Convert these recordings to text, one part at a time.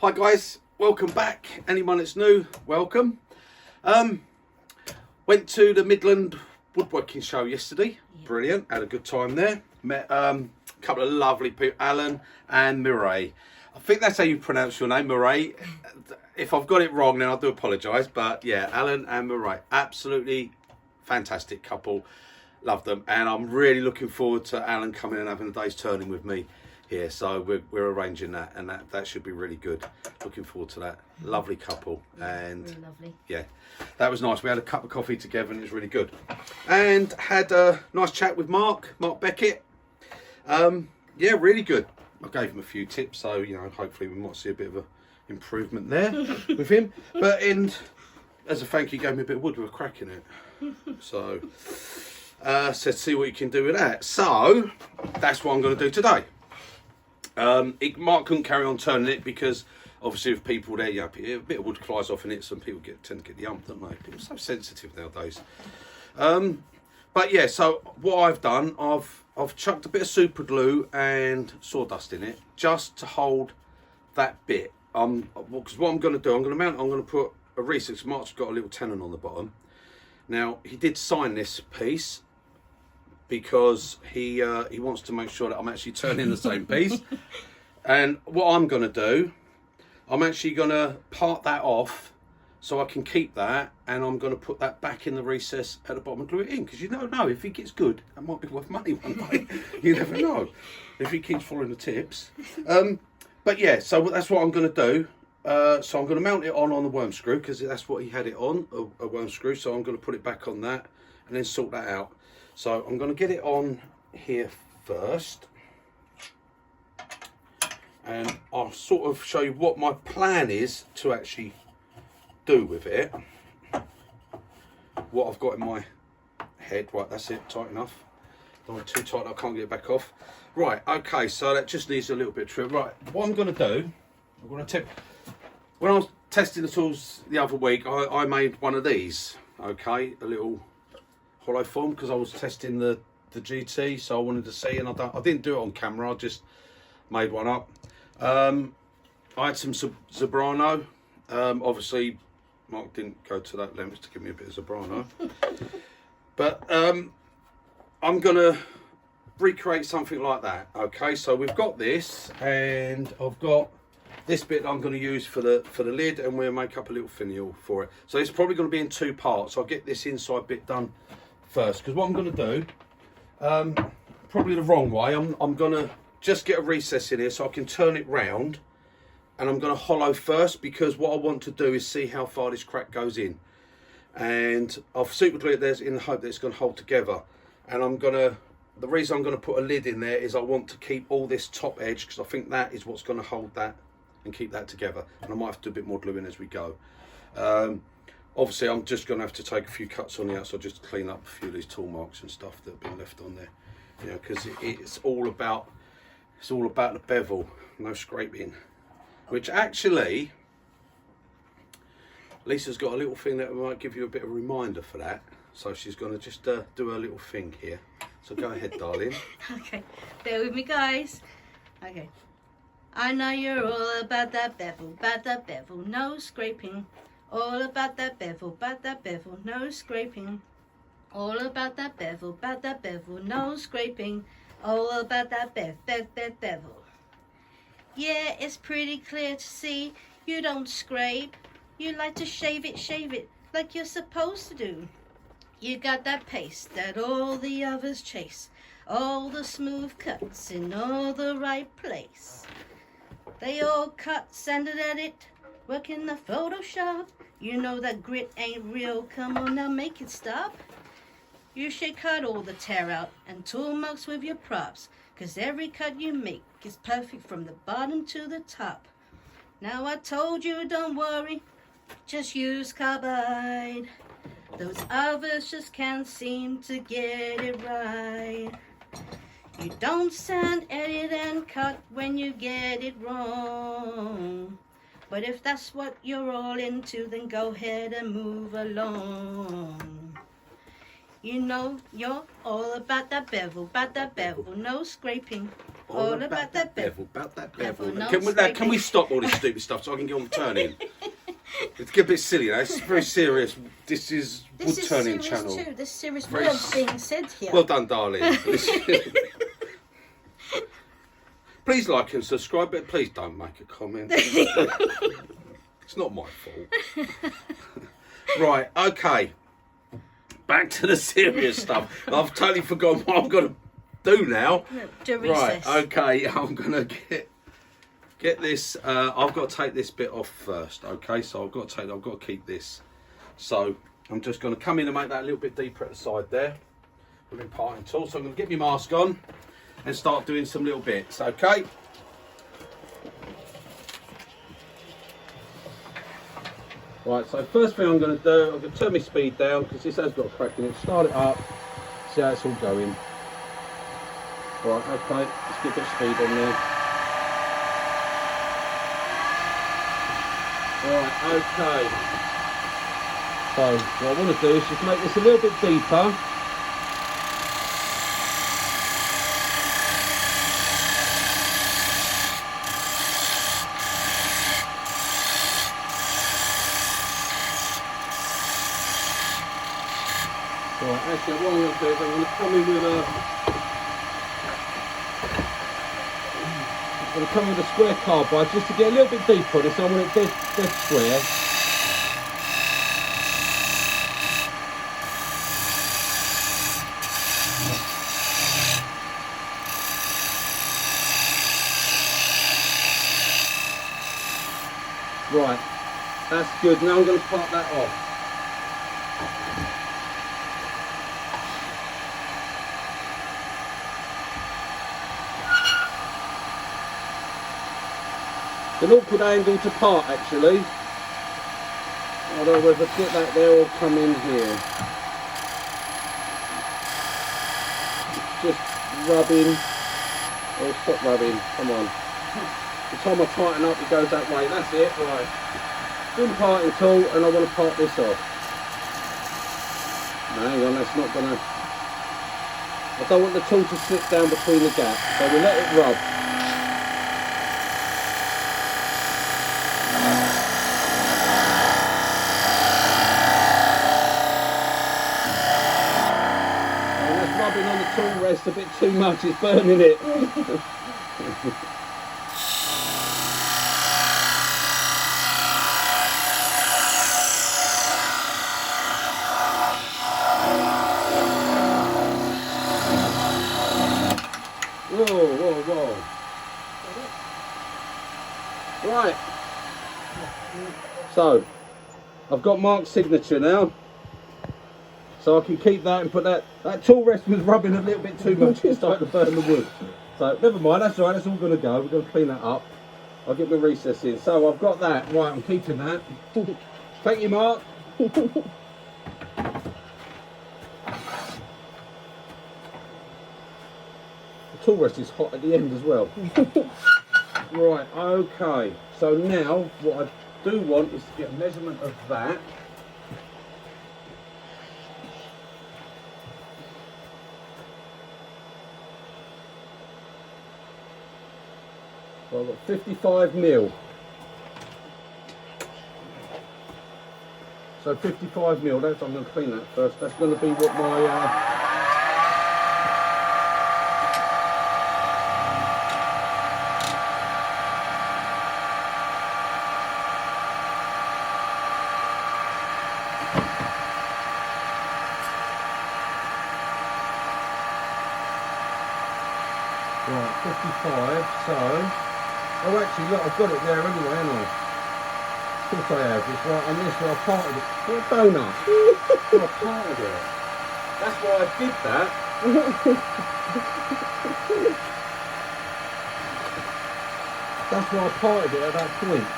Hi guys, welcome back. Anyone that's new, welcome. Went to the Midland woodworking show yesterday. Brilliant, had a good time there. Met a couple of lovely people, Alan and Mireille. I think that's how you pronounce your name, Mireille. If I've got it wrong, then I do apologise. But yeah, Alan and Mireille, absolutely fantastic couple. Love them, and I'm really looking forward to Alan coming and having a day's turning with me here. So we're arranging that, and that should be really good. Looking forward to that. Lovely couple, and really lovely. Yeah, that was nice. We had a cup of coffee together, and it was really good. And had a nice chat with Mark Beckett. Yeah, really good. I gave him a few tips, so you know, hopefully we might see a bit of a improvement there with him. But as a thank you, he gave me a bit of wood with a crack in it. So said, see what you can do with that. So that's what I'm going to do today. Mark couldn't carry on turning it because obviously with people there, yeah, a bit of wood flies off in it. Some people tend to get the ump, don't they? People are so sensitive nowadays. But yeah, so what I've done, I've chucked a bit of super glue and sawdust in it just to hold that bit. Because what I'm going to do, I'm going to put a recess. Mark's got a little tenon on the bottom. Now he did sign this piece because he wants to make sure that I'm actually turning the same piece. And what I'm going to do, I'm actually going to part that off so I can keep that, and I'm going to put that back in the recess at the bottom and glue it in, because you don't know, if he gets good, that might be worth money one day. You never know if he keeps following the tips. But yeah, so that's what I'm going to do. So I'm going to mount it on the worm screw, because that's what he had it on, a worm screw. So I'm going to put it back on that and then sort that out. So I'm going to get it on here first, and I'll sort of show you what my plan is to actually do with it. What I've got in my head. Right, that's it, tight enough. Don't want it too tight, I can't get it back off. Right, okay, so that just needs a little bit of trim. Right, what I'm going to do, I'm going to when I was testing the tools the other week, I made one of these, okay, a little hollow form, because I was testing the GT, so I wanted to see, and I didn't do it on camera, I just made one up. I had some Zebrano. Obviously Mark didn't go to that length to give me a bit of Zebrano. But I'm gonna recreate something like that. Okay, so we've got this, and I've got this bit that I'm going to use for the lid, and we'll make up a little finial for it. So it's probably going to be in two parts. I'll get this inside bit done first, because what I'm going to do, probably the wrong way, I'm going to just get a recess in here so I can turn it round, and I'm going to hollow first, because what I want to do is see how far this crack goes in. And I've super glued it there in the hope that it's going to hold together. And the reason I'm going to put a lid in there is I want to keep all this top edge, because I think that is what's going to hold that and keep that together. And I might have to do a bit more gluing as we go. Obviously I'm just going to have to take a few cuts on the outside just to clean up a few of these tool marks and stuff that have been left on there. You know, because it's all about the bevel, no scraping. Which actually, Lisa's got a little thing that might give you a bit of a reminder for that. So she's going to just do her little thing here. So go ahead, darling. Okay, bear with me, guys. Okay. I know you're all about that bevel, no scraping. All about that bevel, no scraping. All about that bevel, no scraping. All about that bevel. Yeah, it's pretty clear to see you don't scrape. You like to shave it like you're supposed to do. You got that pace that all the others chase. All the smooth cuts in all the right place. They all cut, sanded at it, working the Photoshop. You know that grit ain't real, come on now, make it stop. You should cut all the tear out and tool marks with your props, 'cause every cut you make is perfect from the bottom to the top. Now I told you, don't worry, just use carbide. Those others just can't seem to get it right. You don't sand, edit, and cut when you get it wrong. But if that's what you're all into, then go ahead and move along. You know you're all about that bevel, no scraping. All about that bevel, no Can we stop all this stupid stuff so I can get on with turning? It's getting a bit silly now. It's very serious. This is Woodturning channel. Too. There's serious words being said here. Well done, darling. Please like and subscribe, but please don't make a comment. It's not my fault. Right, okay. Back to the serious stuff. I've totally forgotten what I'm going to do now. Do recess. Right, okay. I'm going to get this. I've got to take this bit off first. Okay, so I've got to keep this. So I'm just going to come in and make that a little bit deeper at the side there with my parting tool. So I'm going to get my mask on and start doing some little bits. Okay. Right, so first thing I'm going to do, I'm going to turn my speed down because this has got a crack in it. Start it up, see how it's all going. Right, okay, let's get a bit of speed on there. Right, okay. So what I want to do is just make this a little bit deeper. Right, actually what I'm going to do is I'm going to come in with a square carbide just to get a little bit deeper on this. I want it dead square. Right, that's good. Now I'm going to part that off. It's an awkward angle to part actually. I don't know whether to get that there or come in here. Just rubbing. Oh, stop rubbing. Come on. The time I tighten up, it goes that way. That's it. Right. Good parting tool, and I want to part this off. No, hang on. That's not gonna. I don't want the tool to slip down between the gaps, so we let it rub. On the tool rest a bit too much, it's burning it. Whoa. Right. So, I've got Mark's signature now. So I can keep that and put that tool rest was rubbing a little bit too much, it's starting to burn the wood. So never mind, that's all right, that's all going to go. We're going to clean that up. I'll get my recess in. So I've got that, right, I'm keeping that. Thank you, Mark. The tool rest is hot at the end as well. Right, okay. So now what I do want is to get a measurement of that. So I've got 55 mil. So 55 mil, I'm going to clean that first. That's going to be what my... Right, 55, so... Oh, actually, look, I've got it there anyway, haven't I? Of course I have. It's right on this where I parted it. What a donut! I parted it. That's why I did that. That's why I parted it at that point.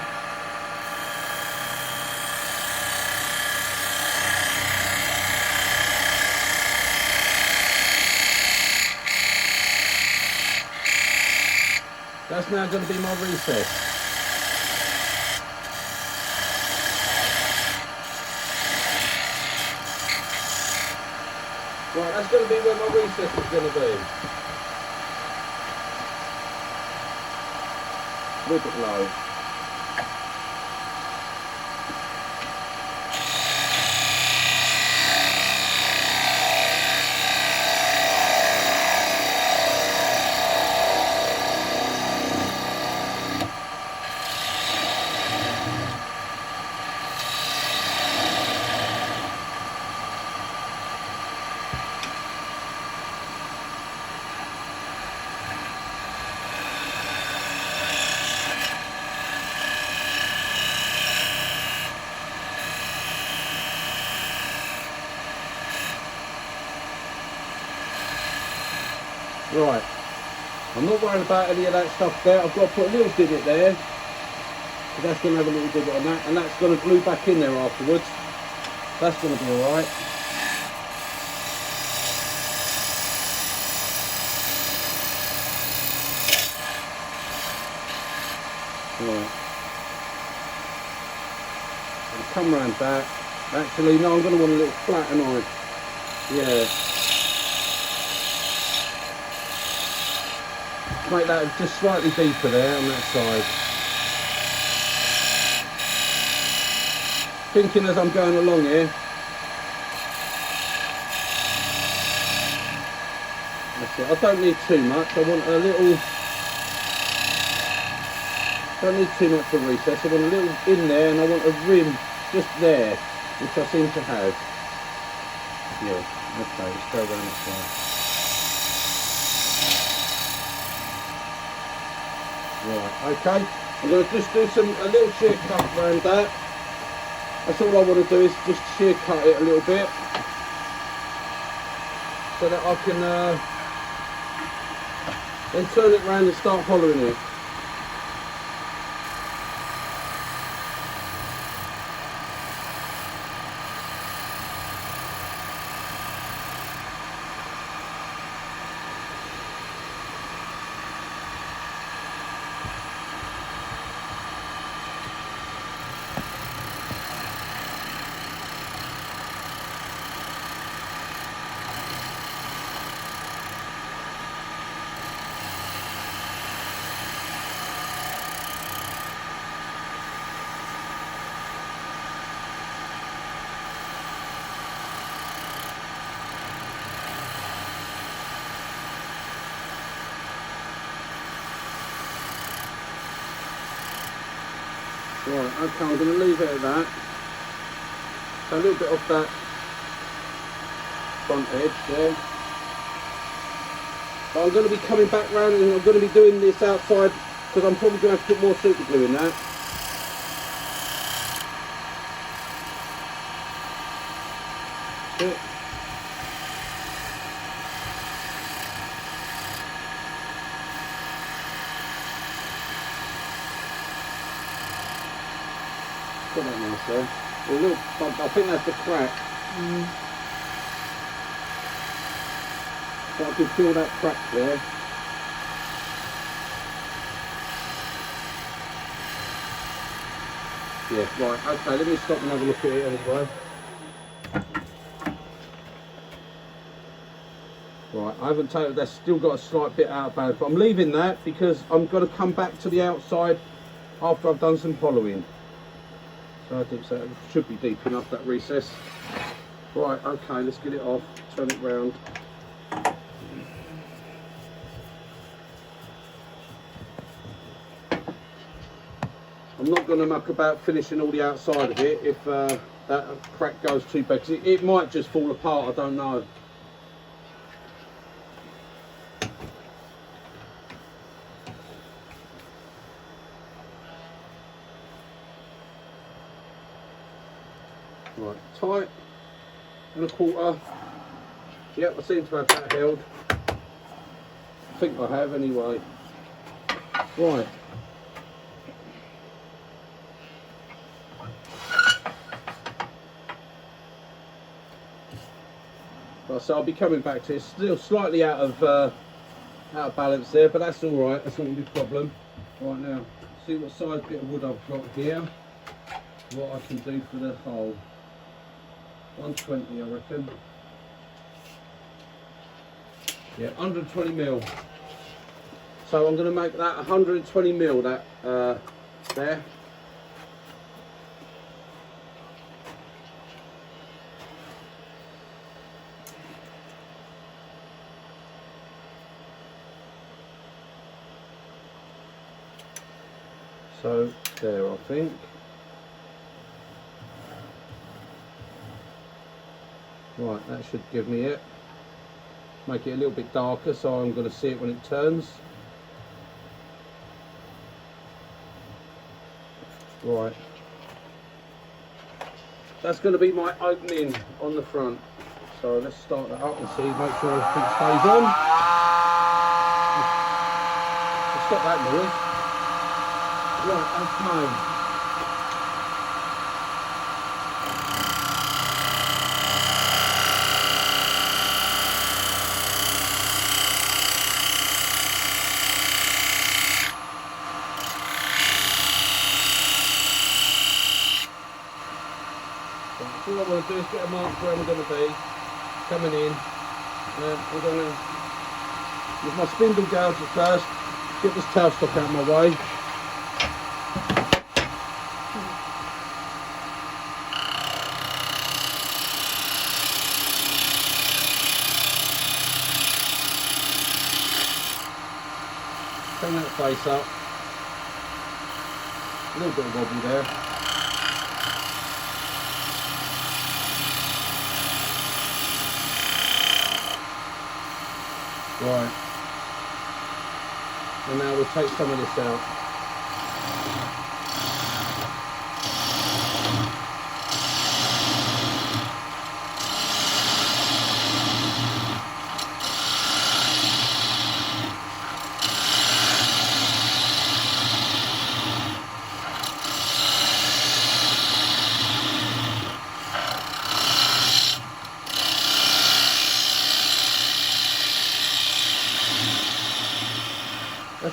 That's now going to be my recess. Right, that's going to be where my recess is going to be. A little bit low. Right, I'm not worried about any of that stuff there. I've got to put a little divot there, because that's going to have a little divot on that, and that's going to glue back in there afterwards. That's going to be alright. Right. I'll come round that. Actually, no, I'm going to want a little flat, and yeah. Make that just slightly deeper there on that side. Thinking as I'm going along here. That's it. I don't need too much. I want a little. Don't need too much for recess. I want a little in there, and I want a rim just there, which I seem to have. Yeah. Okay. Let's go around this side. Right, okay, I'm going to just do a little shear cut around that. That's all I want to do, is just shear cut it a little bit, so that I can then turn it around and start hollowing it. Right, okay, I'm going to leave it at that. So a little bit off that front edge there. But I'm going to be coming back round, and I'm going to be doing this outside, because I'm probably going to have to put more super glue in that. That's it. Got that nice there. A little bump, I think that's the crack. So I can feel that crack there. Yeah, right, okay, let me stop and have a look at it anyway. Right, I haven't taken, that's still got a slight bit out of balance, but I'm leaving that because I'm going to come back to the outside after I've done some hollowing. So I think so, it should be deep enough, that recess. Right, okay, let's get it off, turn it round. I'm not going to muck about finishing all the outside of it if that crack goes too bad, because it might just fall apart, I don't know. Right, tight and 1/4. Yep, I seem to have that held. I think I have anyway. Right. Right, so I'll be coming back to it. Still slightly out of balance there, but that's all right. That's not going to be a problem. Right, now, see what size bit of wood I've got here. What I can do for the hole. 120, I reckon. Yeah, 120 mil. So I'm going to make that 120 mil. That there. So there, I think. Right, that should give me it. Make it a little bit darker so I'm going to see it when it turns. Right. That's going to be my opening on the front. So let's start that up and see, make sure everything stays on. Let's stop that noise. Right, okay. All I want to do is get a mark where I'm going to be, coming in. I'm going to, with my spindle gouge at first, get this tailstock out of my way. Turn that face up. A little bit of wobble there. Right, and now we'll take some of this out.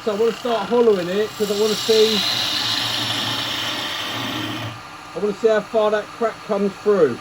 So I want to start hollowing it because I want to see how far that crack comes through.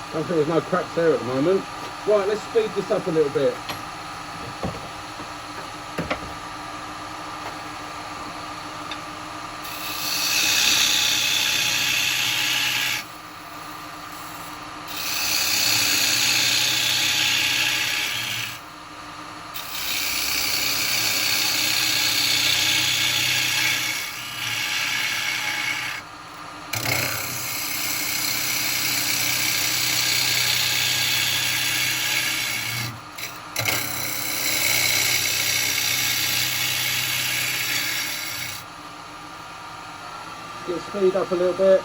I don't think there's no cracks there at the moment. Right, let's speed this up a little bit. Get speed up a little bit.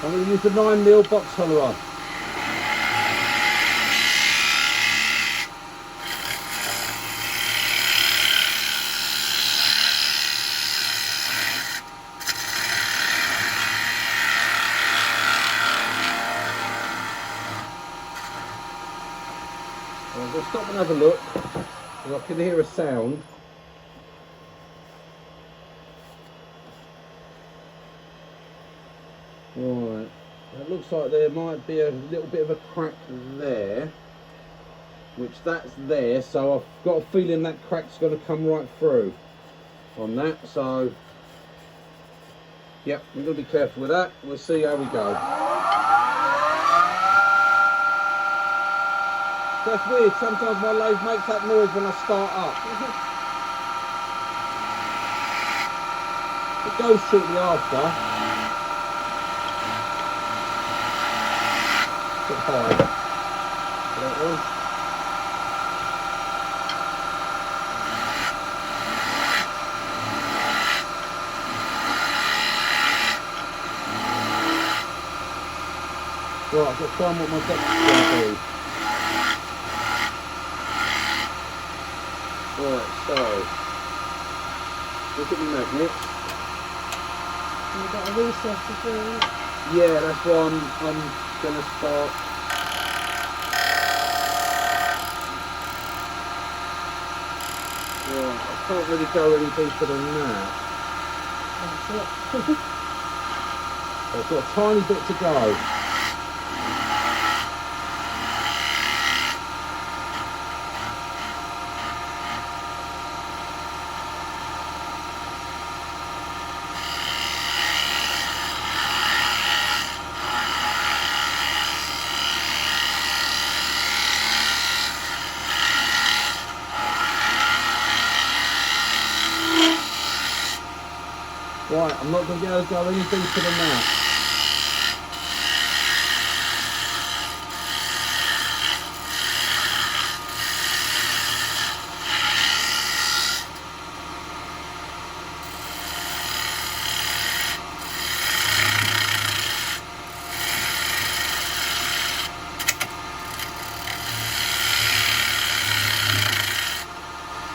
I'm going to use the 9mm box hollower. I'm going to stop and have a look. I can hear a sound. Right, it looks like there might be a little bit of a crack there, which that's there, so I've got a feeling that crack's going to come right through on that, so yep, we're going to be careful with that. We'll see how we go. That's weird, sometimes my lathe makes that noise when I start up. It goes shortly after. Bit high. That one. Right, I've got to find what my depth is going to be. Right, so look at the magnet. You've got a recess as well. Yeah, that's why I'm going to start. Right, I can't really go any deeper than that. That's it. I've got a tiny bit to go. Right, I'm not going to be able to go any deeper than that.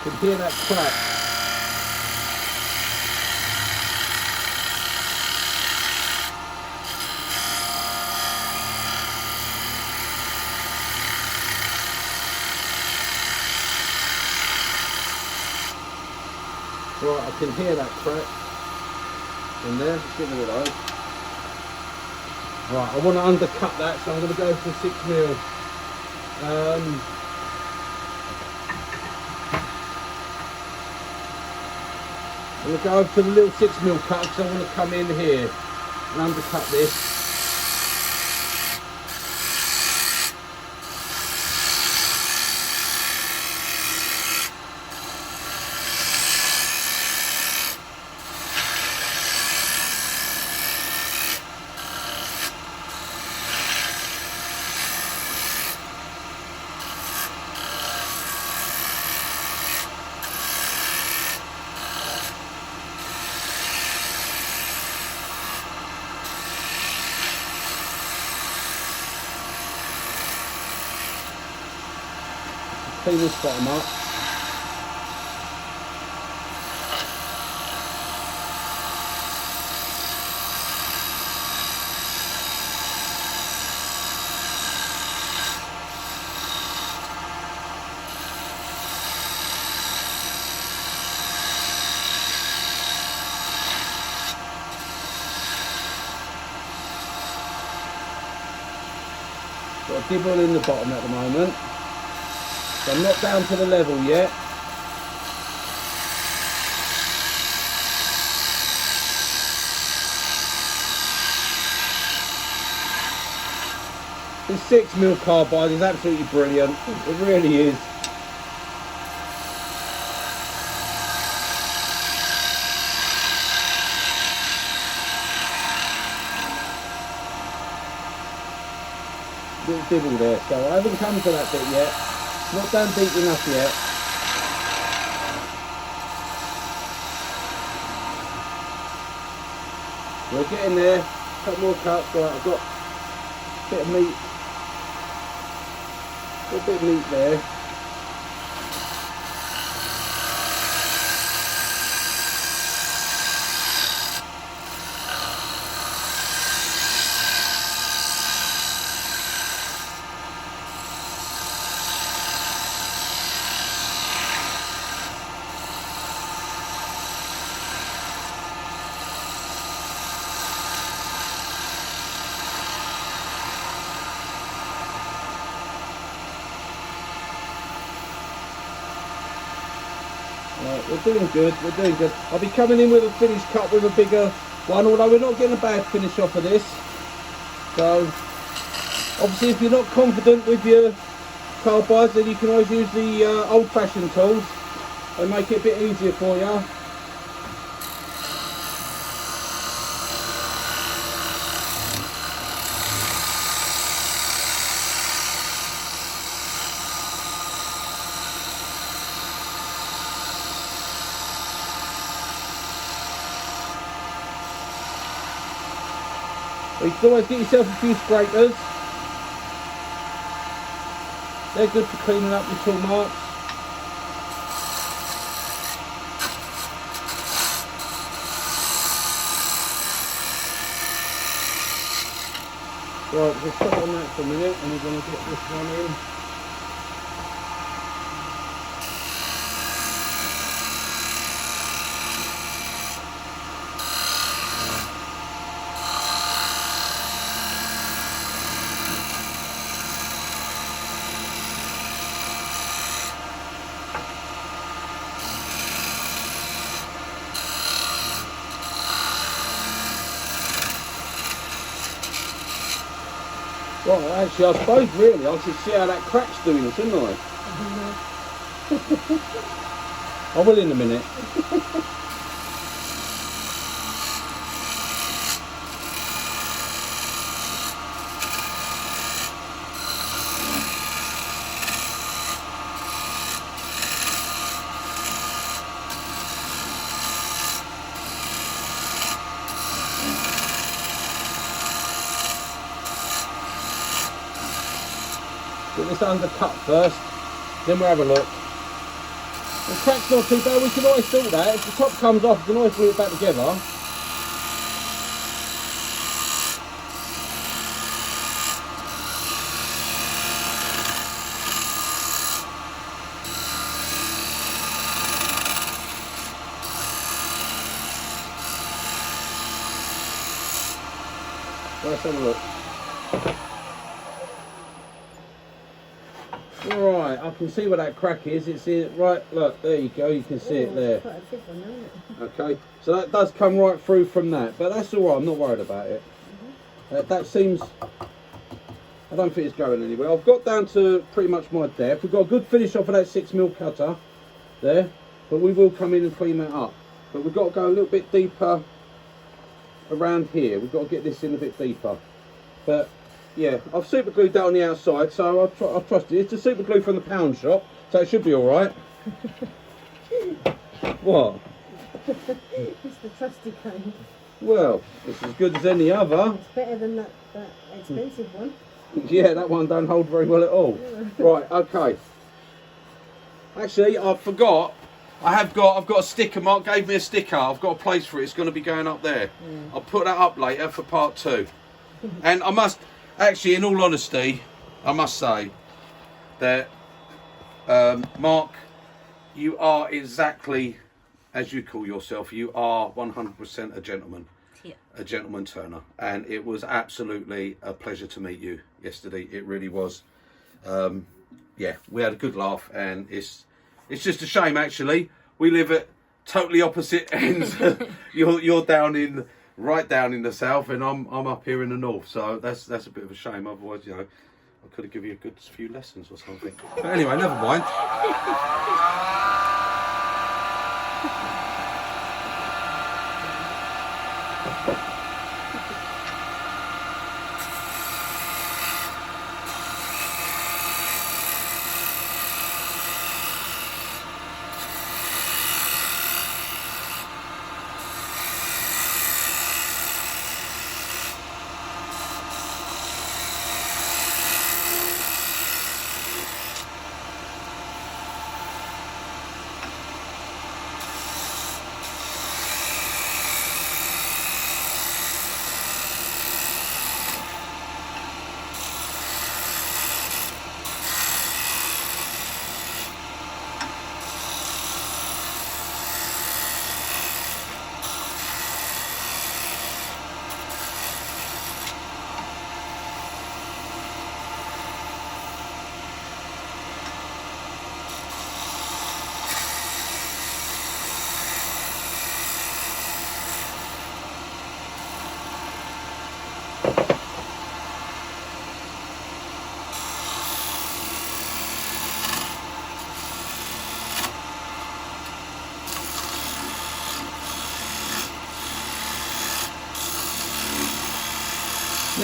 You can hear that crack. Right, I can hear that crack in there. Just get rid of those. Right, I want to undercut that, so I'm going to go for 6mm. I'm going to go over to the little 6mm cut because I want to come in here and undercut this. Clean this bottom up. Got a dibble in the bottom at the moment. So I'm not down to the level yet. This 6mm carbide is absolutely brilliant. It really is. Little dibble there, so I haven't come to that bit yet. Not down deep enough yet. We're getting there. A couple more cuts. Right, I've got a bit of meat. Got a bit of meat there. we're doing good, we're doing good. I'll be coming in with a finished cut with a bigger one, although we're not getting a bad finish off of this. So, obviously if you're not confident with your carbides, then you can always use the old-fashioned tools and make it a bit easier for you. You can always get yourself a few scrapers. They're good for cleaning up your tool marks. Right, we'll stop on that for a minute and we're going to get this one in. Right, actually, I suppose really I should see how that crack's doing, shouldn't I? I will in a minute. Get this undercut first, then we'll have a look. The crack's not too bad, we can always sort that. If the top comes off, we can always glue it back together. Let's have a look. Right, I can see where that crack is. It's in, right, look, there you go, you can see it there. Quite a thick one, isn't it? Okay, so that does come right through from that, but that's alright, I'm not worried about it. That seems, I don't think it's going anywhere. I've got down to pretty much my depth. We've got a good finish off of that 6mm cutter there, but we will come in and clean that up. But we've got to go a little bit deeper around here. We've got to get this in a bit deeper. But yeah, I've super glued that on the outside, so I'll trust it. It's a super glue from the pound shop, so it should be all right. What? It's the trusty kind. Well, it's as good as any other. It's better than that expensive one. Yeah, that one don't hold very well at all. Right, okay. Actually, I forgot. I've got a sticker. Mark gave me a sticker. I've got a place for it. It's going to be going up there. I'll put that up later for part 2. And I must, actually, in all honesty, I must say that Mark, you are exactly as you call yourself. You are 100% a gentleman. Yeah. A gentleman turner. And it was absolutely a pleasure to meet you yesterday. It really was. Yeah, we had a good laugh, and it's just a shame, actually. We live at totally opposite ends. You're right down in the south, and I'm up here in the north. So that's a bit of a shame. Otherwise, you know, I could have given you a good few lessons or something. But anyway, never mind.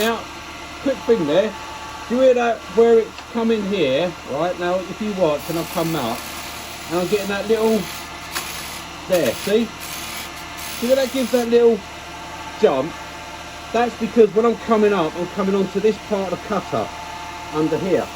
now, quick thing there. Do you hear that where it's coming here? Right, now if you watch and I'll come up, and I'm getting that little, there, see? See where that gives that little jump? That's because when I'm coming up, I'm coming onto this part of the cutter, under here.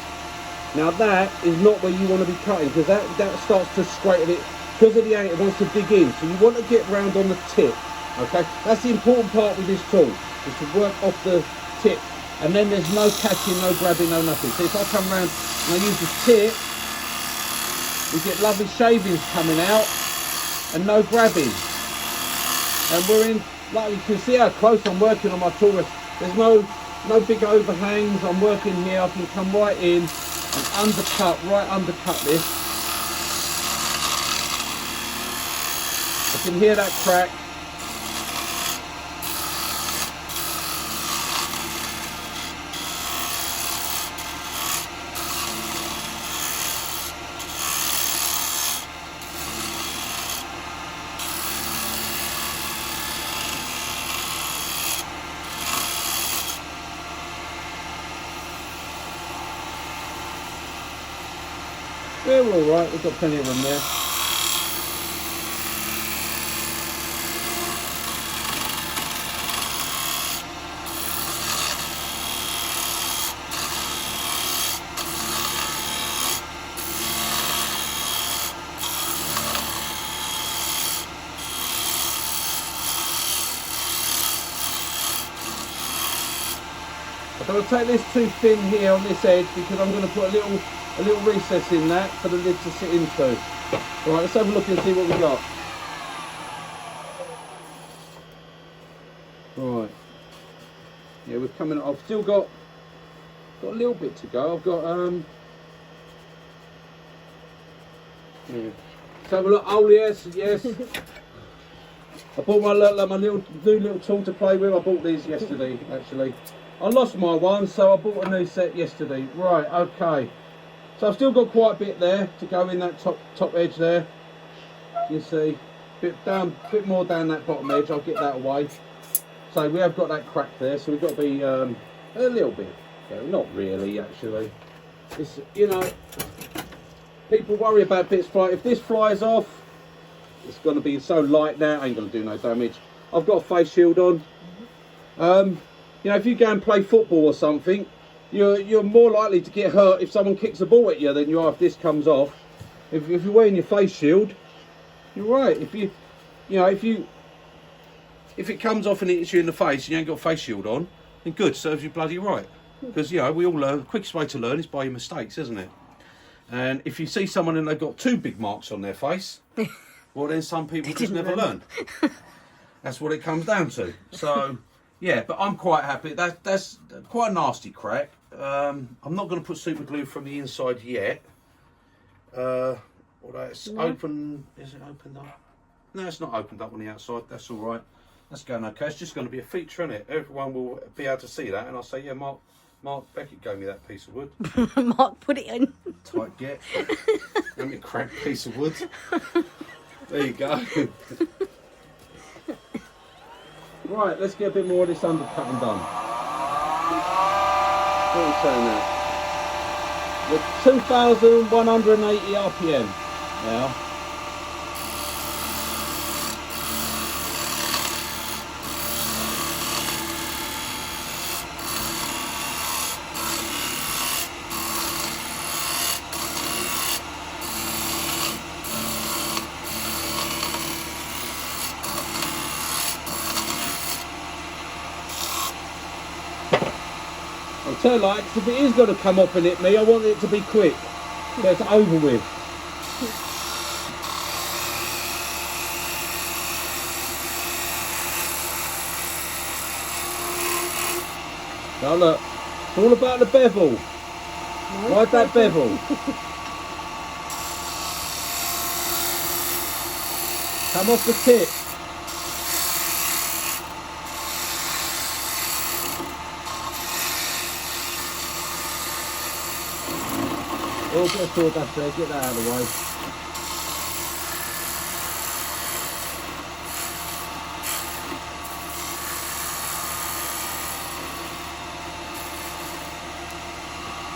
Now that is not where you want to be cutting, because that starts to straighten it, because of the angle, it wants to dig in. So you want to get round on the tip, okay? That's the important part with this tool, is to work off the tip. And then there's no catching, no grabbing, no nothing. So if I come round and I use the tip, we get lovely shavings coming out and no grabbing. And we're in, like you can see how close I'm working on my tool. There's no big overhangs. I'm working here. I can come right in and undercut this. I can hear that crack. Yeah, we're all right. We've got plenty of room there. I'm going to take this too thin here on this edge because I'm going to put a little recess in that for the lid to sit into. Right, let's have a look and see what we got. Right. Yeah, we're coming. I've still got a little bit to go. I've got yeah. Let's have a look. Oh yes. I bought my new little tool to play with. I bought these yesterday actually. I lost my one, so I bought a new set yesterday. Right, okay. So I've still got quite a bit there to go in that top edge there. You see, bit more down that bottom edge. I'll get that away. So we have got that crack there. So we've got to be a little bit. Yeah, not really, actually. It's, you know, people worry about bits fly. If this flies off, it's going to be so light now. Ain't going to do no damage. I've got a face shield on. You know, if you go and play football or something, you're more likely to get hurt if someone kicks a ball at you than you are if this comes off. If you're wearing your face shield, you're right. If it comes off and it hits you in the face and you ain't got a face shield on, then good, serves you bloody right. Because, you know, we all learn, the quickest way to learn is by your mistakes, isn't it? And if you see someone and they've got two big marks on their face, well then some people just never learn. That's what it comes down to. So, yeah, but I'm quite happy. That's quite a nasty crack. I'm not going to put super glue from the inside yet. Although it's open, is it opened up? No, it's not opened up on the outside. That's all right. That's going okay. It's just going to be a feature, isn't it? Everyone will be able to see that, and I'll say, yeah, Mark Beckett gave me that piece of wood. Mark put it in. Tight get. Let me crack piece of wood. There you go. Right, let's get a bit more of this undercutting done. What are we saying now? We're 2,180 RPM now. So like, if it is going to come off and hit me, I want it to be quick, so it's over with. Now look, it's all about the bevel. Ride that bevel. Come off the tip. Oh, get a sawdust there, get that out of the way.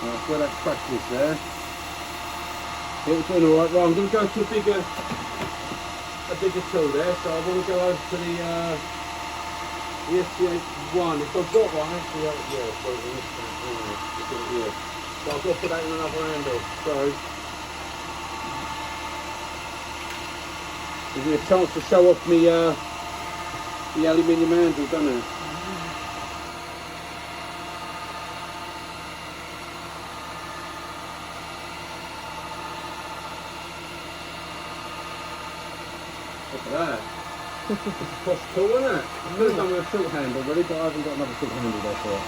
That's where that crack is there. It was doing alright. Right, I'm going to go to a bigger tool there. So I want to go over to the SCH1. If I've got one, actually, yeah, so I've got to put that in another handle. So gives me a chance to show off me the aluminium handle, doesn't it? Look at that. That's cool, isn't it? I could have done with a short handle really, but I haven't got another short handle there for it.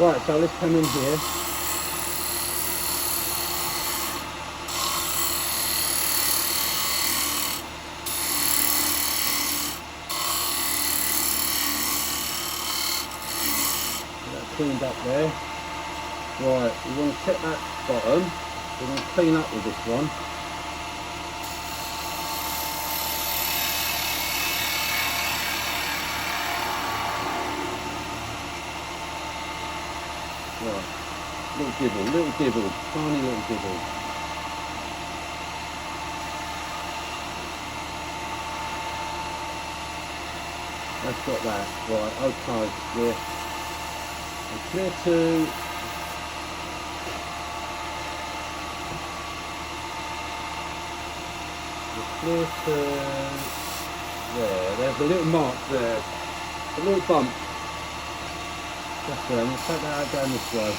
Right, so let's come in here. Get that cleaned up there. Right, we want to check that bottom. We're going to clean up with this one. Right, little dibble, tiny little dibble. That's got that. Right, okay, we're clear to there. There's a little mark there, a little bump. That's it, I'm going to take that out down this way.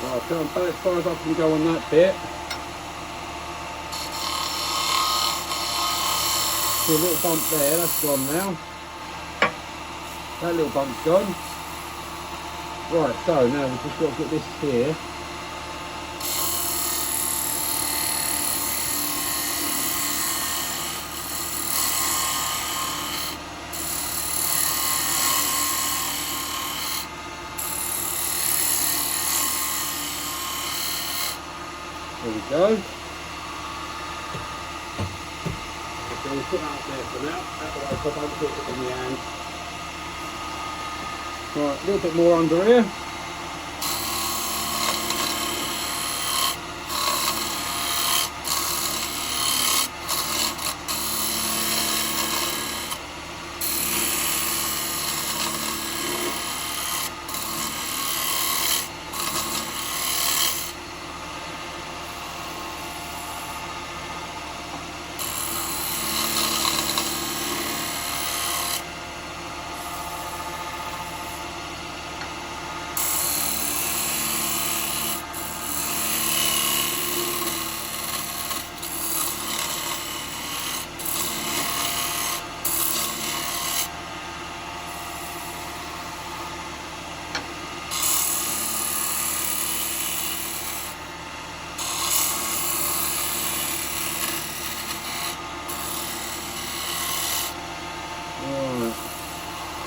Right, I've gone about as far as I can go on that bit. See a little bump there, that's gone now. That little bump's gone. Right, so now we've just got to get this here. There we go. So we'll put that up there for now, otherwise I don't put it in the hand. Right, a little bit more under here.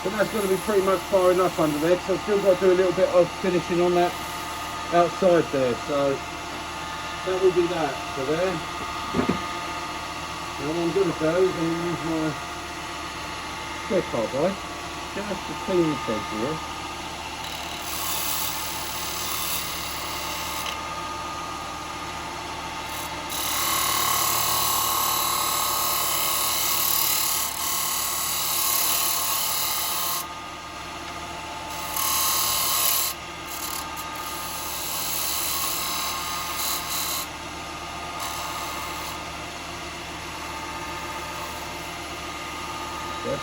But that's got to be pretty much far enough under there, because I've still got to do a little bit of finishing on that outside there, so that will be that for there. Now what I'm going to do is I'm going to use my square carbide just to clean this edge here.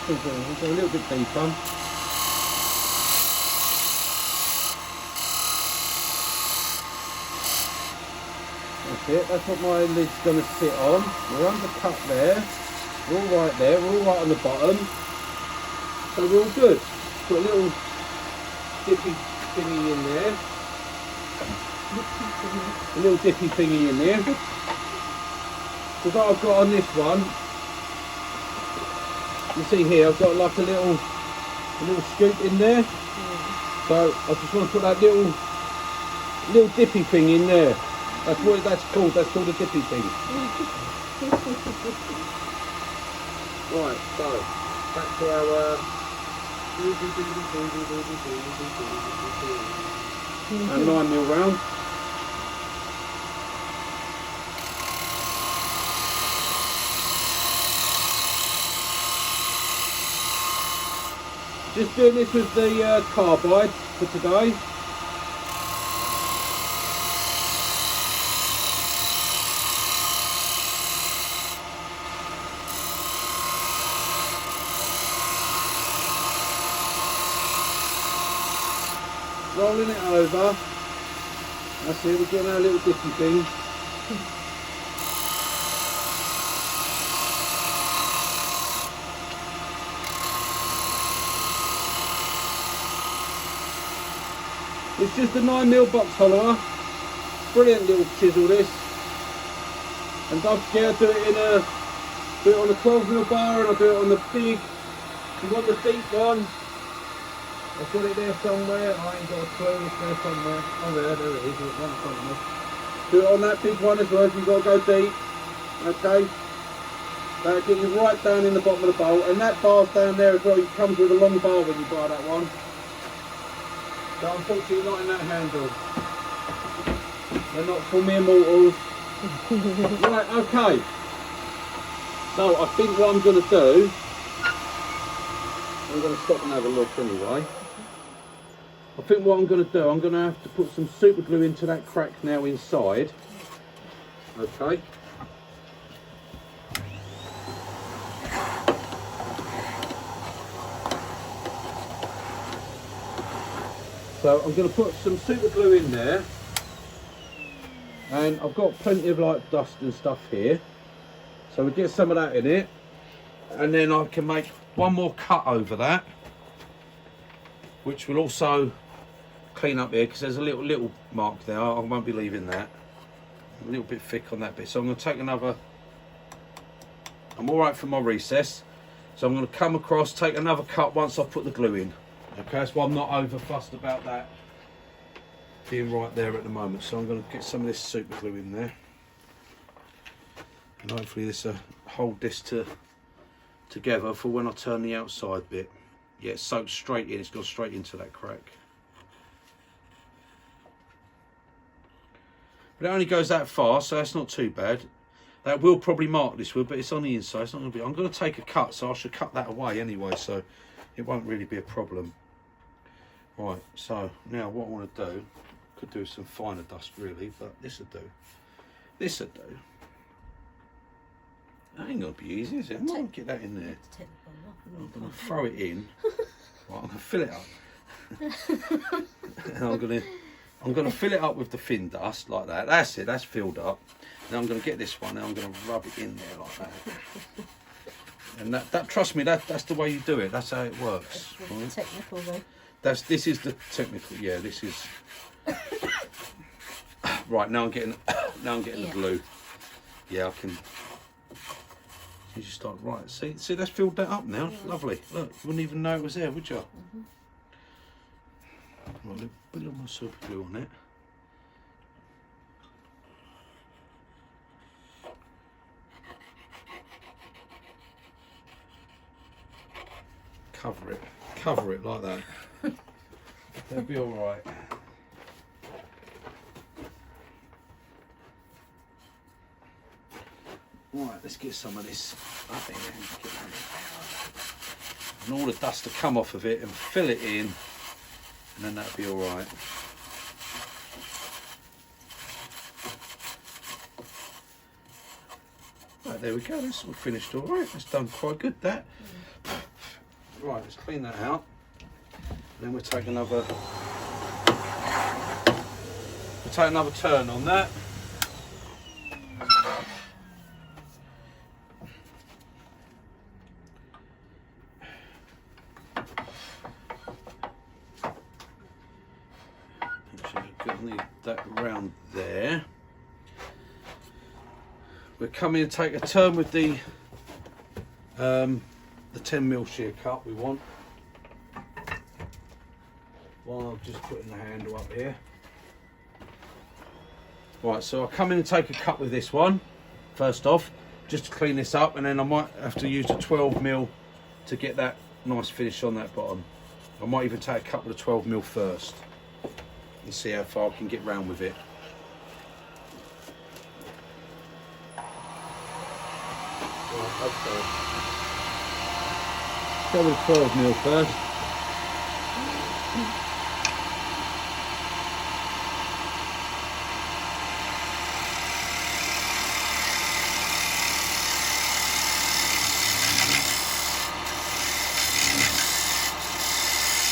Still going to go a little bit deeper. That's it, that's what my lid's going to sit on. We're undercut there, we're all right there, we're all right on the bottom. So we're all good. Put a little dippy thingy in there. A little dippy thingy in there. Because what I've got on this one, You see here, I've got like a little scoop in there. So I just want to put that little dippy thing in there. That's what that's called. That's called a dippy thing. Right, so back to our a 9mm round. Just doing this with the carbide for today. Rolling it over. That's it, we're getting our little dippy thing. It's just a 9mm box hollower. Brilliant little chisel this. And don't forget, I do it on a 12mm bar, and I do it on the big. If you want the deep one, I've got it there somewhere. I ain't got a clue, it's there somewhere. Oh there it is, it's right in front of me. Do it on that big one as well if you've got to go deep. Okay. That'll get you right down in the bottom of the bowl. And that bar's down there as well. It comes with a long bar when you buy that one. But unfortunately not in that handle. They're not for mere mortals. Right, okay. So I think what I'm going to do, I'm going to stop and have a look anyway. I think what I'm going to do, I'm going to have to put some super glue into that crack now inside. Okay. So I'm going to put some super glue in there, and I've got plenty of like dust and stuff here, so we get some of that in it, and then I can make one more cut over that, which will also clean up here because there's a little mark there. I won't be leaving that. A little bit thick on that bit, so I'm going to take another. I'm all right for my recess, so I'm going to come across, take another cut once I've put the glue in. Okay, that's why I'm not over fussed about that being right there at the moment. So I'm going to get some of this super glue in there, and hopefully this will hold this together for when I turn the outside bit. Yeah, it's soaked straight in, it's gone straight into that crack. But it only goes that far, so that's not too bad. That will probably mark this wood, but it's on the inside, it's not going to be. I'm going to take a cut, so I should cut that away anyway, so it won't really be a problem. Right, so now what I want to do, could do some finer dust really, but this will do. This will do. That ain't going to be easy, is it? I'm going to get that in there. I'm going to throw it in. Right, I'm going to fill it up. And I'm going to fill it up with the thin dust like that. That's it, that's filled up. Then I'm going to get this one and I'm going to rub it in there like that. And that trust me, that's the way you do it. That's how it works. Right? Technical though. This is the technical. Yeah, this is. Right, now I'm getting the glue. Yeah, I can. You just start right. See, that's filled that up now. Yeah. Lovely. Look, you wouldn't even know it was there, would you? Right, a bit of my super glue on it. Cover it like that. They'll be all right. Right, let's get some of this up in there and all the dust to come off of it and fill it in, and then that'll be all right. Right, there we go. That's all finished all right. That's done quite good, that. Right, let's clean that out. Then we'll take another turn on that. Actually, I'll need that around there. We're coming to take a turn with the the 10mm shear cut we want. While I'm just putting the handle up here. Right, so I'll come in and take a cut with this one, first off, just to clean this up, and then I might have to use a 12mm to get that nice finish on that bottom. I might even take a cut with a 12mm first and see how far I can get round with it. Right, okay. Go with 12mm first.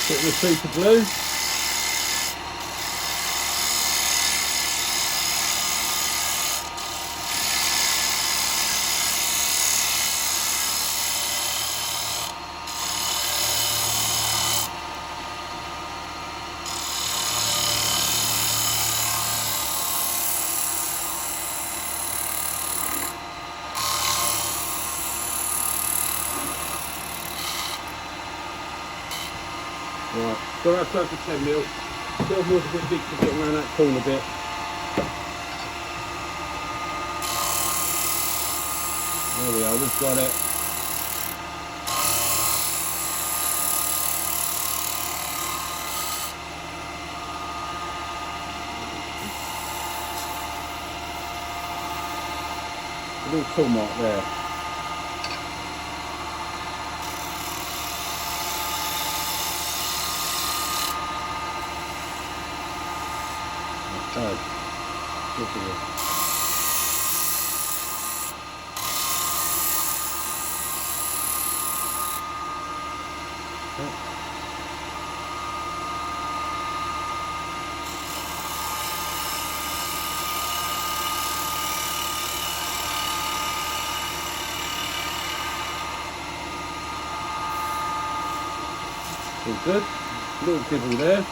Put the super glue. Right, so that's over 10mm. 12mm a bit big to get around that corner bit. There we are, we've got it. A little tool mark there. Okay. Look at it. All good. Little dibble there.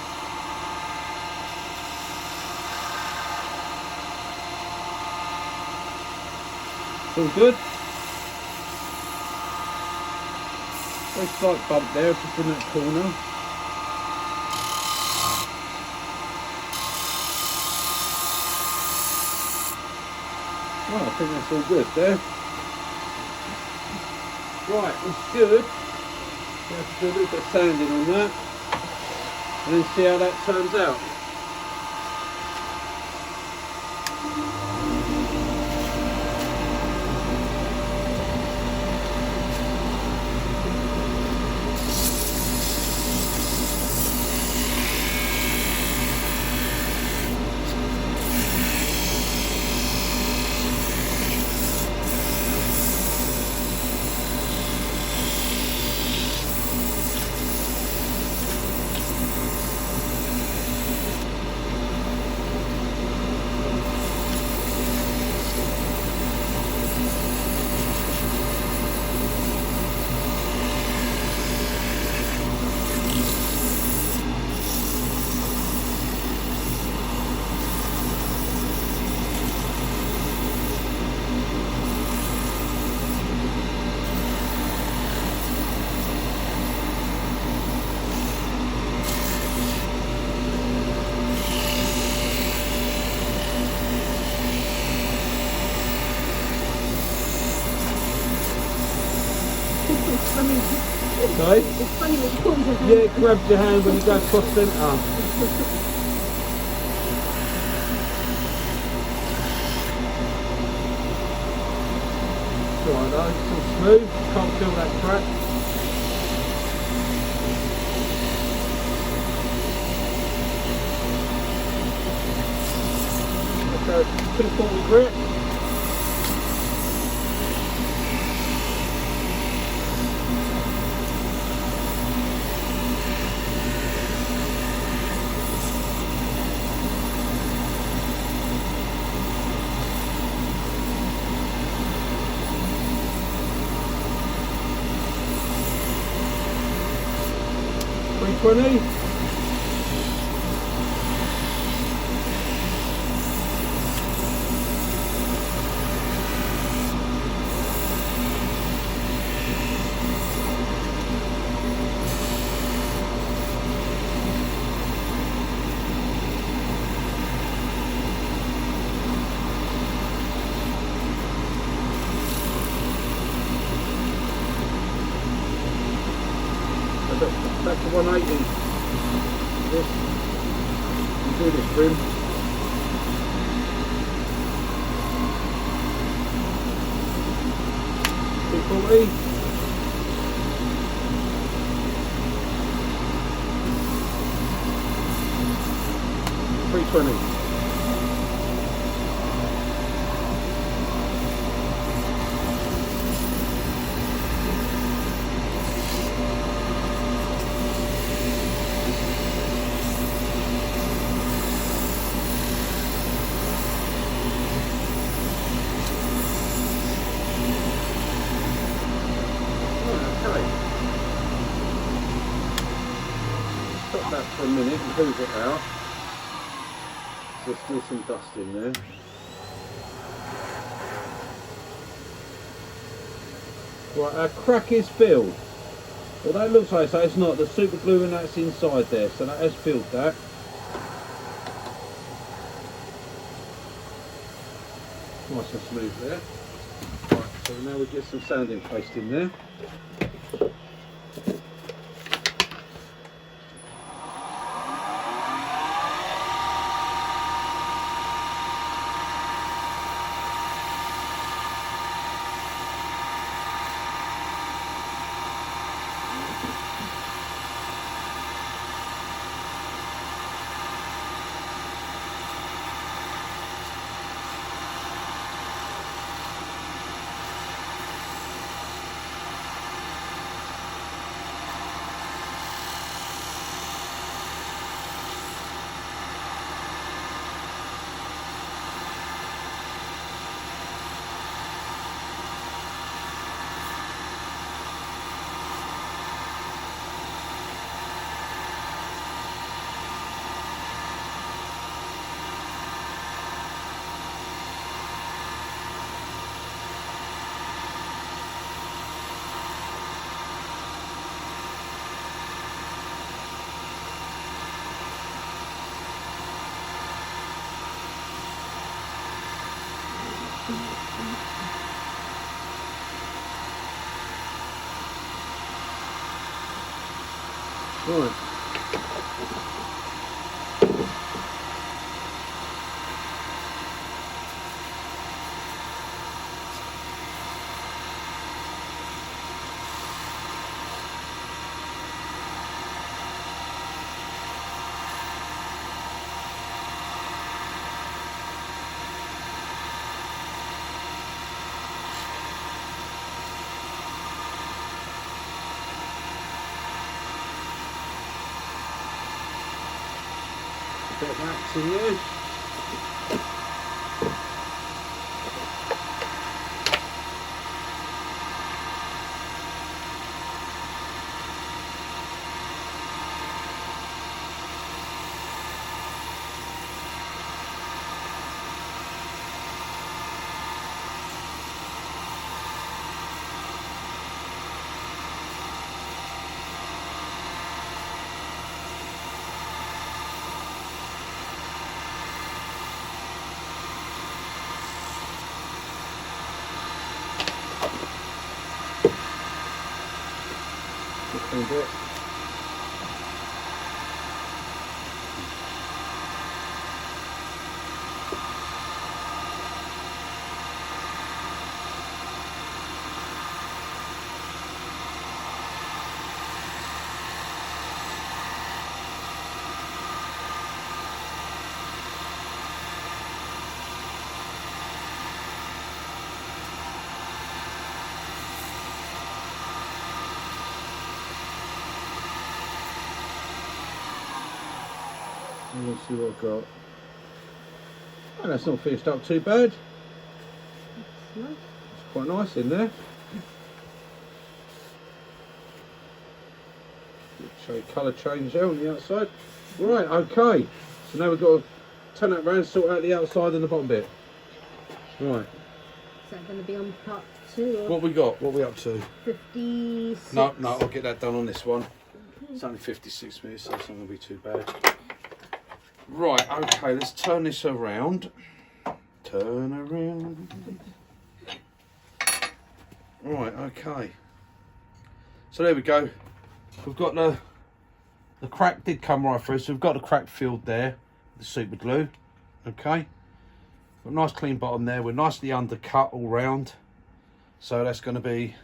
All good. Very slight bump there, just in that corner. Well, I think that's all good there. Right, it's good. We have to do a little bit of sanding on that, and then see how that turns out. Sorry? It's funny when you put your hand. Yeah, it grabs your hand when you go across centre. It's alright though, it's all smooth, can't feel that crack. So, 240 grit. $3.20. back to 180. This, do this trim. $240. $320. Stop that for a minute and move it out. There's still some dust in there. Right, our crack is filled. Well, that looks like so it's not. The super glue and that's inside there, so that has filled that. Nice and smooth there. Right, so now we get some sanding paste in there. Right. Bit of wax in there. A bit. Let's see what I've got. Oh, that's not finished up too bad. Nice. It's quite nice in there. Show you colour change there on the outside. Right, okay. So now we've got to turn that round, sort out the outside and the bottom bit. Right. Is that going to be on part 2 or What we got? What are we up to? 56? No, I'll get that done on this one. It's only 56 minutes, so it's not going to be too bad. Right, okay, let's turn this around. Turn around. Right, okay. So there we go. we've got the crack did come right through, so we've got the crack filled there, the super glue. Okay, got a nice clean bottom there. We're nicely undercut all round, so that's going to be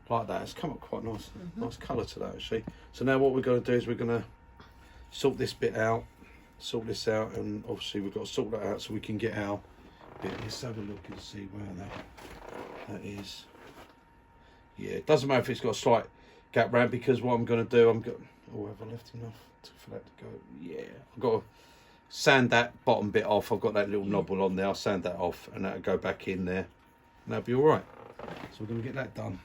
like that. It's come up quite nice, nice colour to that actually. So now what we're going to do is we're going to sort this bit out, sort this out, and obviously we've got to sort that out so we can get our bit. Let's have a look and see where that is. Yeah, it doesn't matter if it's got a slight gap round, because what I'm going to do, oh, have I left enough for that to go? Yeah, I've got to sand that bottom bit off. I've got that little knobble on there. I'll sand that off and that'll go back in there, and that'll be all right. So we're going to get that done.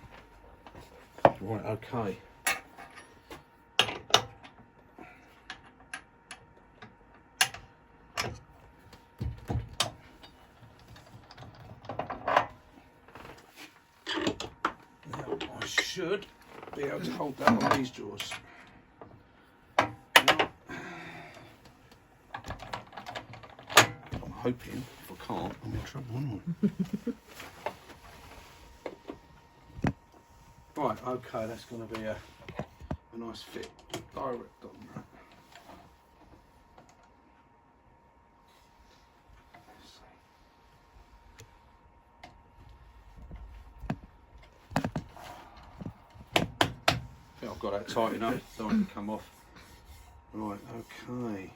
Right, okay. Now I should be able to hold that on these jaws. I'm hoping if I can't, I'm in trouble, aren't I? Right, okay, that's going to be a nice fit, direct on that. I think I've got that tight enough, so I can come off. Right, okay.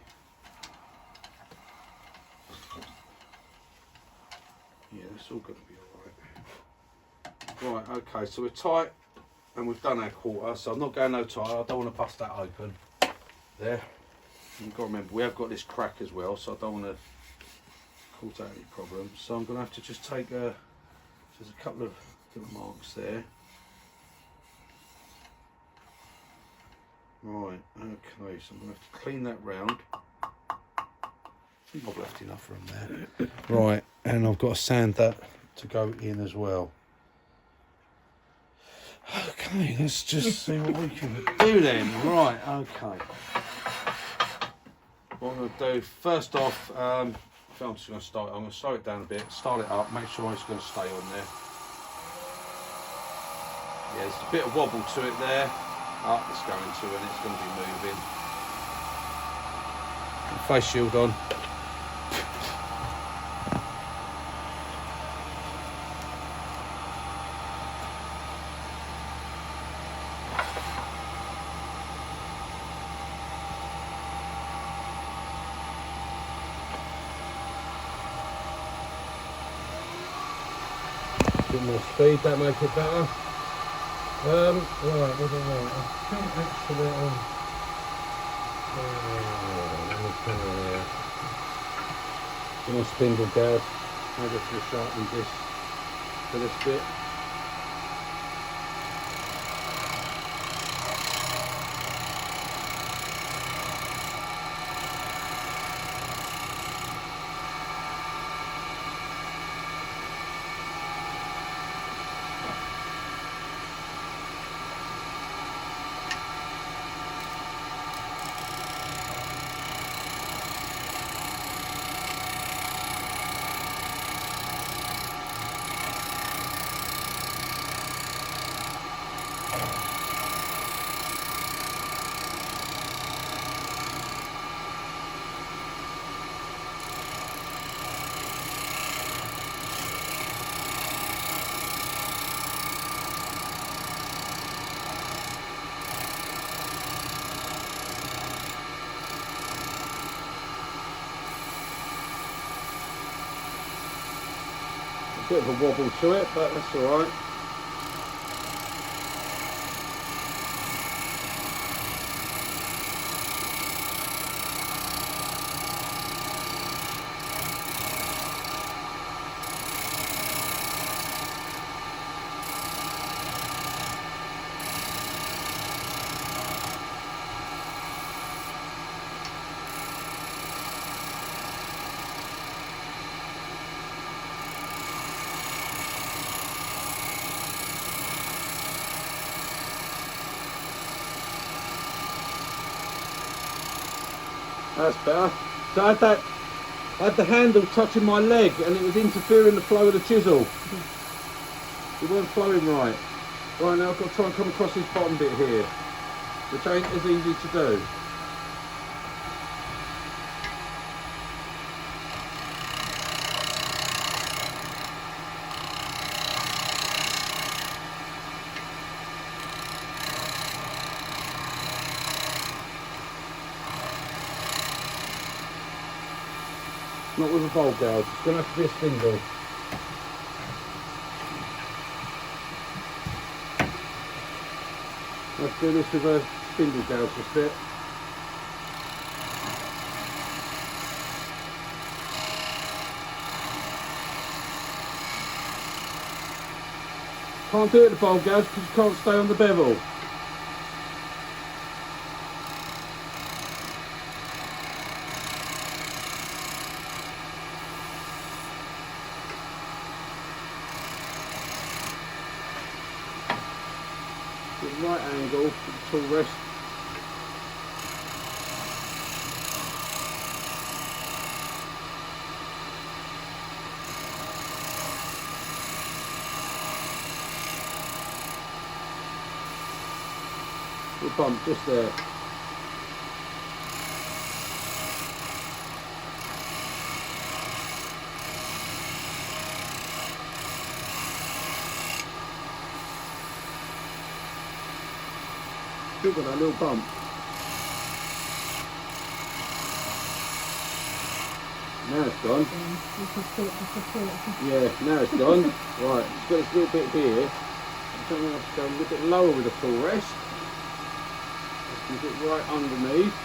Yeah, that's all going to be alright. Right, okay, so we're tight and we've done our quarter, so I'm not going no tighter. I don't want to bust that open. There. You've got to remember, we have got this crack as well, so I don't want to cause out any problems. So I'm going to have to just take there's a couple of little marks there. Right, okay, so I'm going to have to clean that round. I think I've left enough room there. Right, and I've got to sand that to go in as well. Okay, let's just see what we can do then. Right, okay. What I'm going to do, first off, I'm just going to start, I'm going to slow it down a bit, start it up, make sure it's going to stay on there. Yeah, there's a bit of wobble to it there. Up it's going to, and it's going to be moving. Face shield on. Bit more speed, that makes it better. Right, what do I want? I think actually my spindle guard. I just to sharpen this for this bit. Bit of a wobble to it, but that's all right. That's better. So I had the handle touching my leg and it was interfering the flow of the chisel. It weren't flowing right. Right, now I've got to try and come across this bottom bit here. which ain't as easy to do. Not with a bowl gouge, it's going to have to be a spindle. Let's do this with a spindle gouge a bit. Can't do it with the bowl gouge because you can't stay on the bevel. Right angle for the tool rest. Little bump just there. Still got that little bump. Now it's gone. Yeah, now it's gone. Right, it's got this little bit here. I think I'm going to have to go a little bit lower with the tool rest. Just keep it right underneath.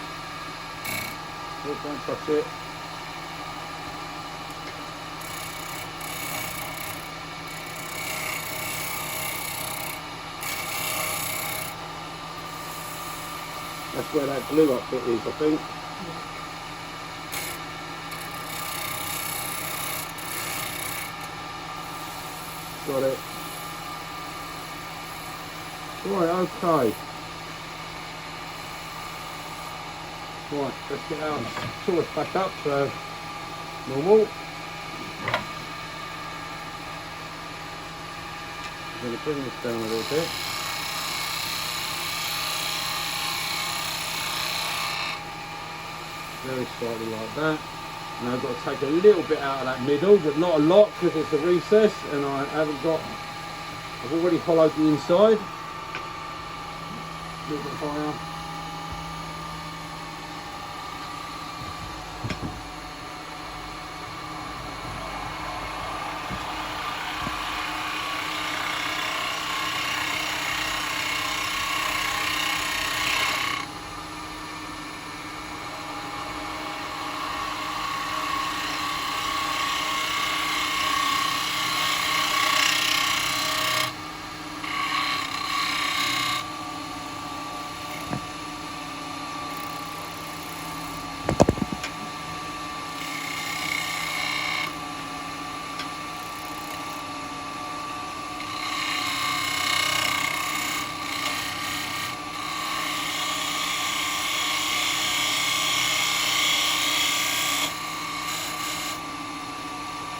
Oh, don't touch it. That's where that glue up bit is, I think. Got it. Right, okay. Right, let's get our source back up to normal. I'm going to bring this down a little bit. Very slightly like that. And I've got to take a little bit out of that middle, but not a lot because it's a recess and I haven't got, I've already hollowed the inside. A little bit higher.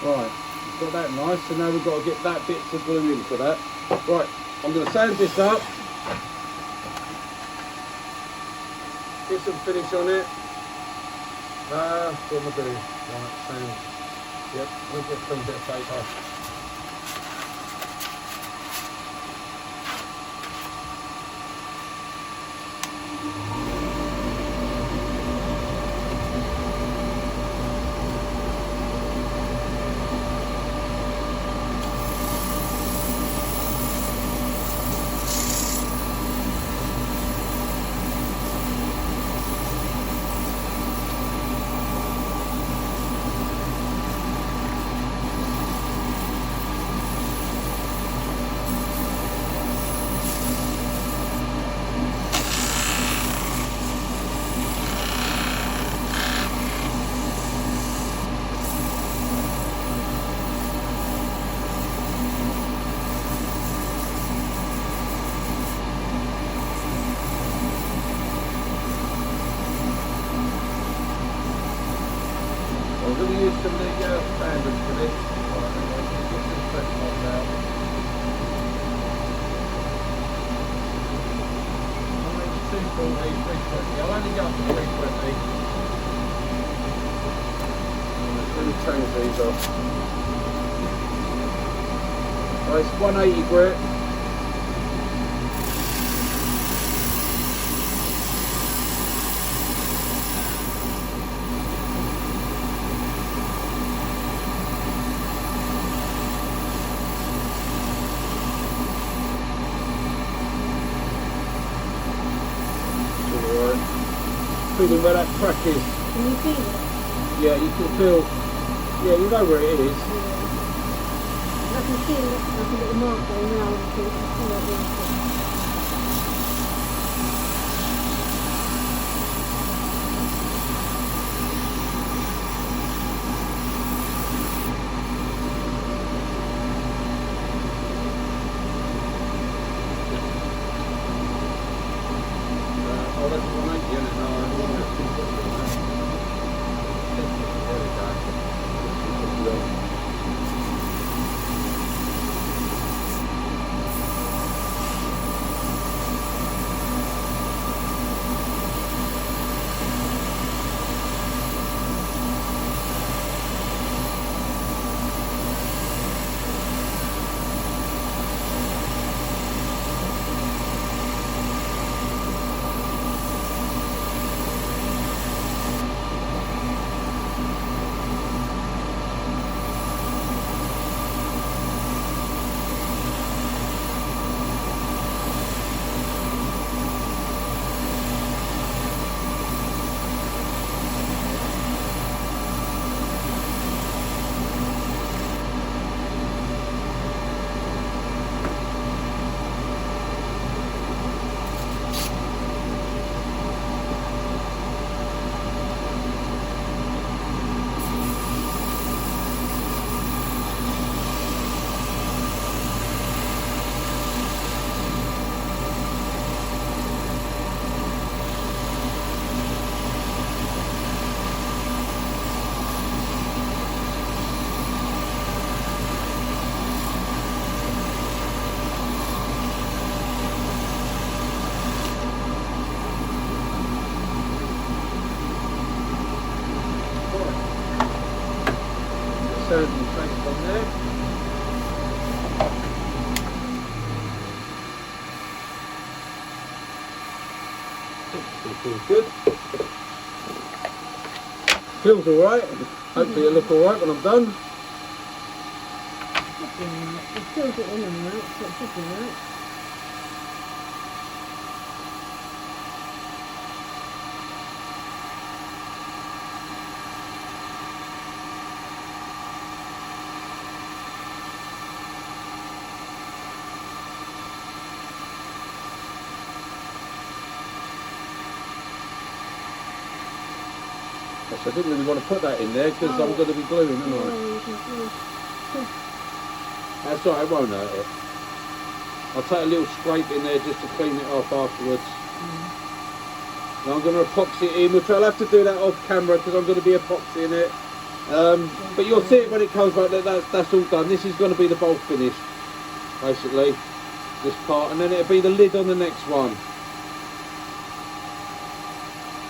Right, got that nice, so now we've got to get that bit to glue into that. Right, I'm going to sand this up, get some finish on it. What am I doing? Right, sand. Yep, we'll get a clean bit of paper. 320. I'll only go up to 320. Let me change these off. So it's 180 grit. Feeling where that crack is. Can you feel it? Yeah, you can feel. Yeah, you know where it is. Yeah. I can feel it. I can get the mark going now. I can feel it. Oh, that's 180, isn't it? No, I think that's 250. There we go. Certain paste on there. Feels good. Feels alright. Hopefully it'll look alright when I'm done. It feels it in and out, so it should be right. I didn't really want to put that in there because I'm going to be gluing, aren't I? That's all right, it won't hurt it. I'll take a little scrape in there just to clean it off afterwards. And I'm going to epoxy it in, which I'll have to do that off camera because I'm going to be epoxying it. But you'll see it when it comes back. That's all done. This is going to be the bowl finish, basically, this part, and then it'll be the lid on the next one.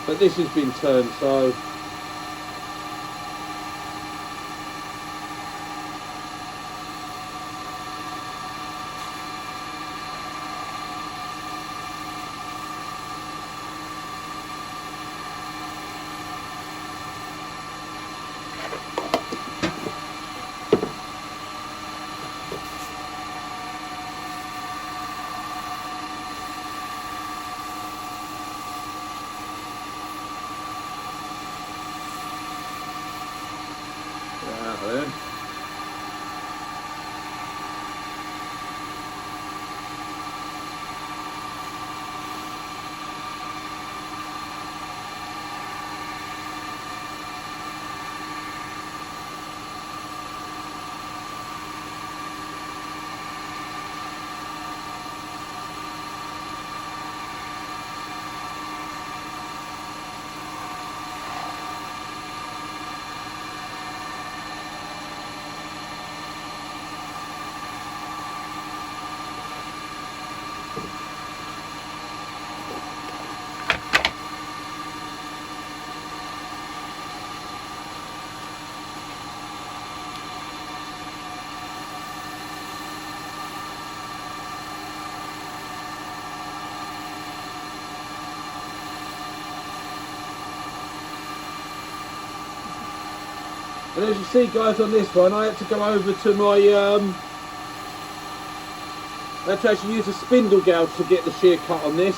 But this has been turned, so then. And as you see guys on this one, I had to go over to my, I had to actually use a spindle gouge to get the shear cut on this.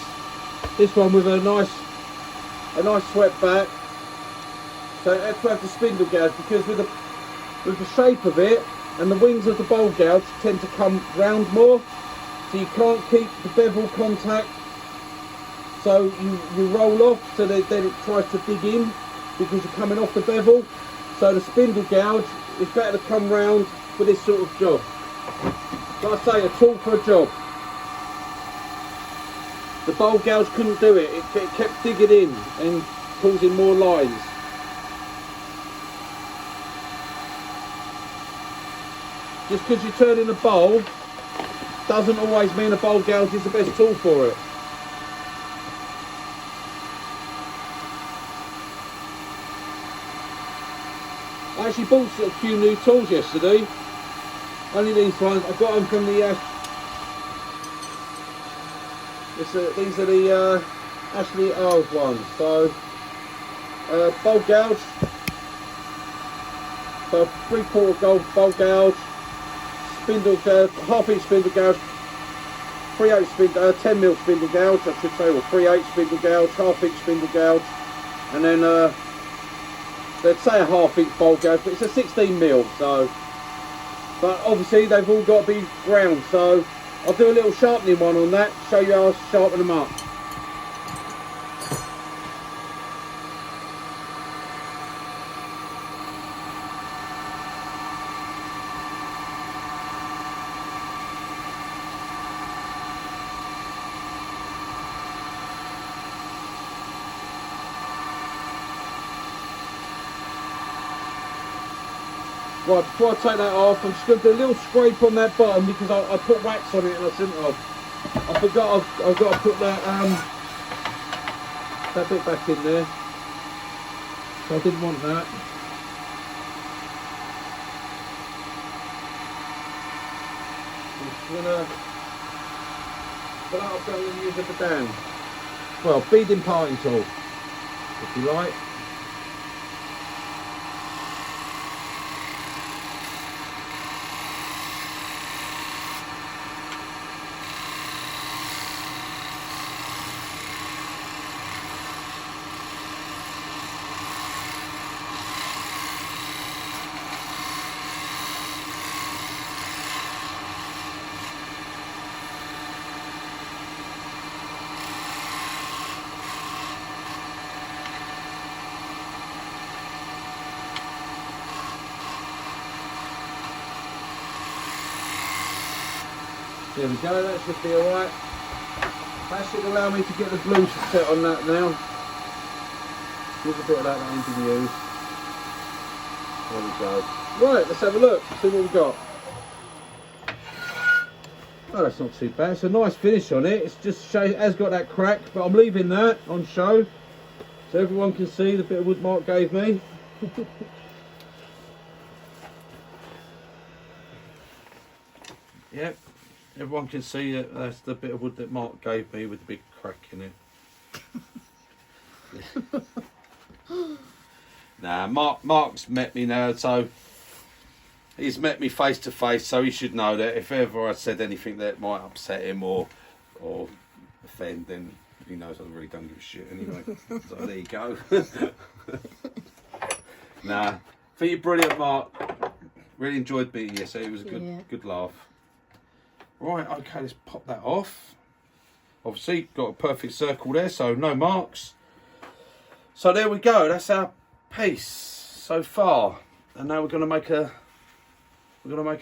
This one with a nice swept back. So I had to have the spindle gouge because with the shape of it and the wings of the bowl gouge tend to come round more. So you can't keep the bevel contact. So you roll off so that then it tries to dig in because you're coming off the bevel. So the spindle gouge is better to come round for this sort of job. Like I say, a tool for a job. The bowl gouge couldn't do it. It kept digging in and causing more lines. Just because you're turning a bowl doesn't always mean a bowl gouge is the best tool for it. I actually bought a few new tools yesterday. Only these ones. I got them from the these are the Ashley Isles ones. So bowl gouge. So 3/4 gold bowl gouge. Spindle gouge, half-inch spindle gouge. 3/8 spindle, 10mm spindle gouge. I should say, or 3/8 spindle gouge, half-inch spindle gouge, and then they'd say a half-inch bowl gouge, but it's a 16mm. So, but obviously they've all got to be ground. So I'll do a little sharpening one on that. Show you how I sharpen them up. Right, before I take that off, I'm just going to do a little scrape on that bottom because I put wax on it and I didn't. I forgot I've got to put that bit back in there. So I didn't want that. I'm going to use it for down. Well, beading parting tool, if you like. There we go, that should be alright. That should allow me to get the glue set on that now. There's a bit of that I can use. There we go. Right, let's have a look, see what we've got. Oh, that's not too bad. It's a nice finish on it. It's just it has got that crack, but I'm leaving that on show so everyone can see the bit of wood Mark gave me. Yep. Everyone can see that that's the bit of wood that Mark gave me with the big crack in it. Nah, Mark's met me now, so he's met me face to face, so he should know that if ever I said anything that might upset him or offend, then he knows I really don't give a shit anyway. So there you go. Nah, I think you're brilliant, Mark. Really enjoyed beating you, so it was a good laugh. Right, okay, let's pop that off. Obviously, got a perfect circle there, so no marks. So there we go. That's our piece so far, and now we're going to make a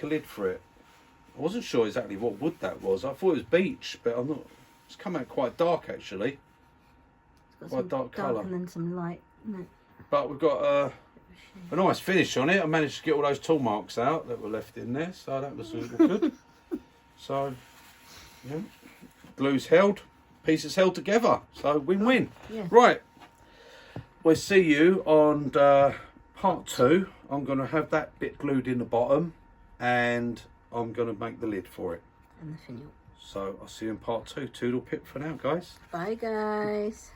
lid for it. I wasn't sure exactly what wood that was. I thought it was beech, but I'm not. It's come out quite dark actually. It's got quite dark colour, and then some light. No. But we've got a nice finish on it. I managed to get all those tool marks out that were left in there, so that was good. So, yeah, glue's held, pieces held together, so win-win. Yeah. Right, we'll see you on part 2. I'm going to have that bit glued in the bottom, and I'm going to make the lid for it. And the finial. So I'll see you in part 2. Toodle pip for now, guys. Bye, guys.